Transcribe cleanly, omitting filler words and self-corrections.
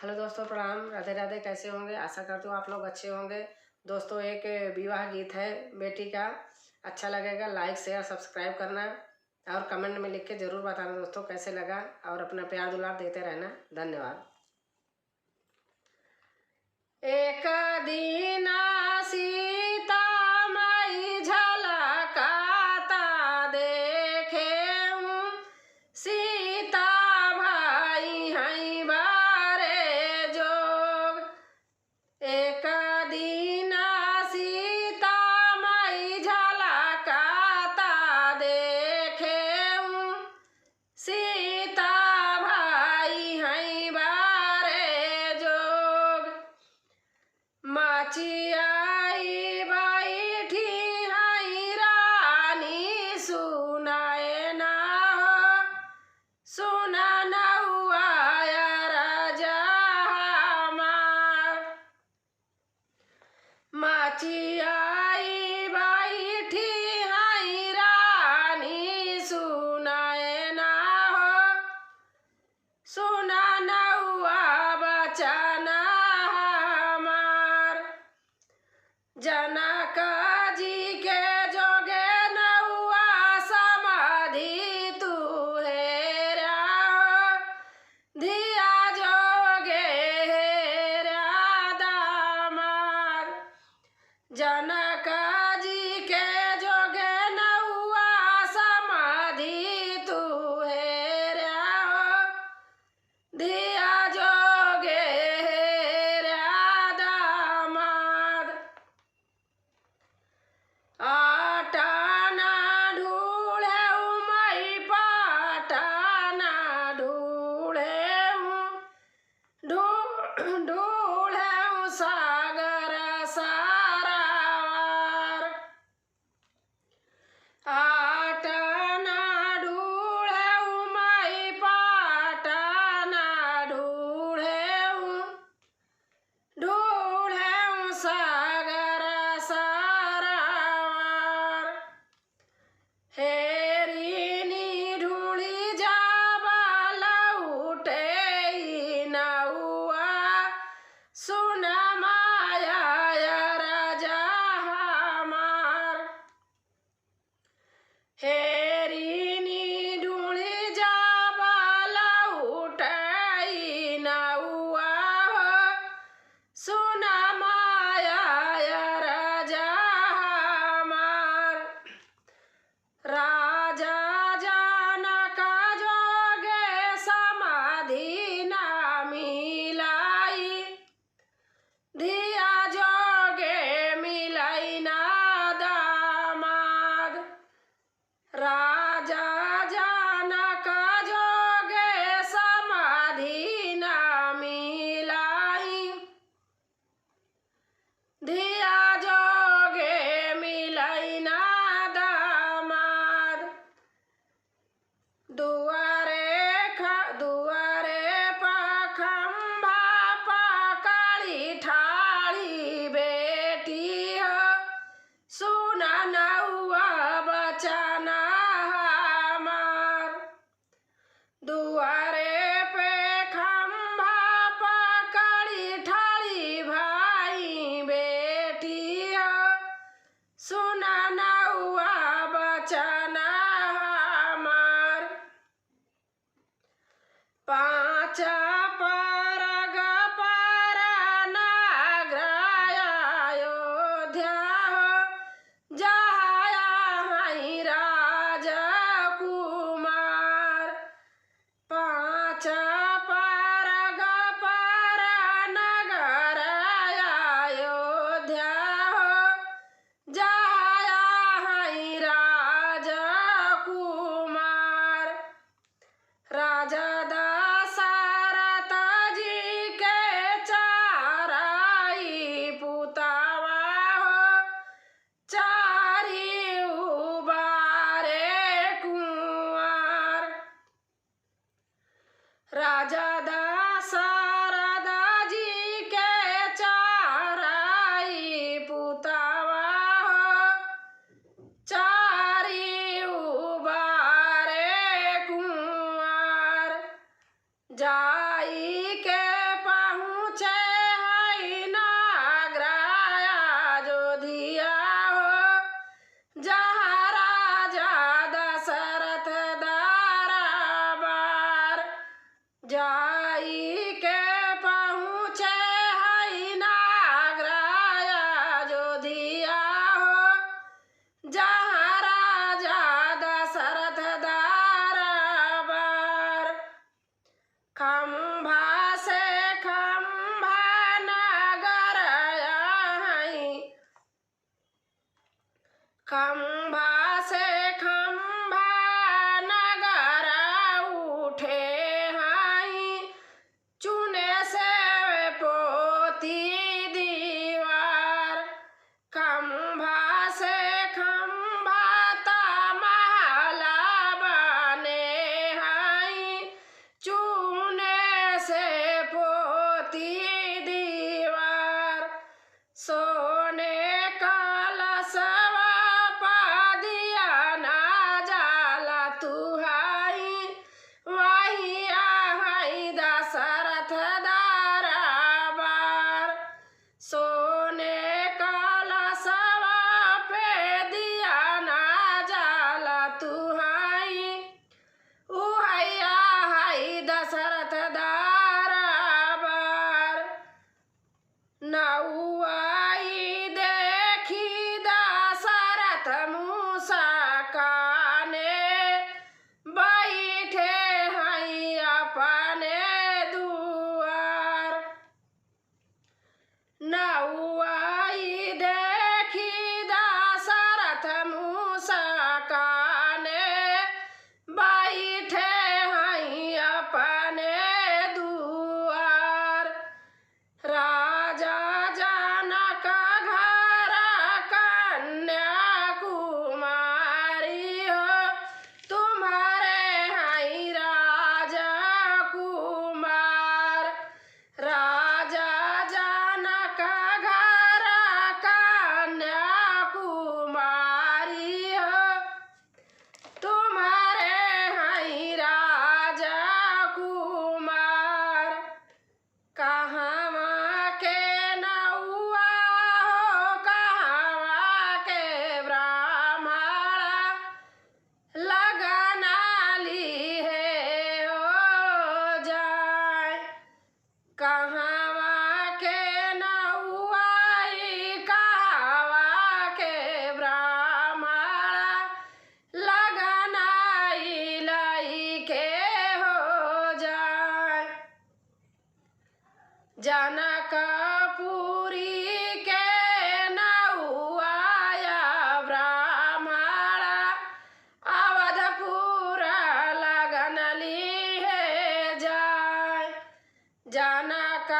Hello दोस्तों, प्रणाम। राधे राधे। कैसे होंगे? आशा करती हूँ आप लोग अच्छे होंगे। दोस्तों, एक विवाह गीत है बेटी का। अच्छा लगेगा, लाइक शेयर सब्सक्राइब करना और कमेंट में लिख के ज़रूर बताना दोस्तों कैसे लगा, और अपना प्यार दुलार देते रहना। धन्यवाद। एक दिन सीता माई झलकाता देखे हूँ, सीता भाई हैं बारे जोग। एक दिन सीता माई झलकाता देखे हूँ, सीता भाई हैं बारे जोग। माचियाई बैठी हैं रानी, सुनाए ना हो सुना नौआ राजा हमार। माचियाई बैठी हैं रानी, सुनाए ना हो सुना नौआ बचना हमार। जनक जी के जोगे नौआ समाधि तू हेरा हो, धिया जोगे हेरा दामाद। जनक जी के जोगे नौआ समाधि तू हेरा हो, धिया जोगे हेरा दामाद। आटाना ढूढ़े मई पाटाना ढूढ़े ढूढ़े सागर सारावार। आटाना ढूढ़े मई पाटाना ढूढ़े सागर सारावार। हेरीनी ढूढ़ी जाबा लौटे नौआ कहवा के नौआई कहवा के ब्राह्मण लगनाई लाई के हो जाए। जनकपुरी के नौआया ब्राह्मण अवधपुर लगन ली है जाए। जनक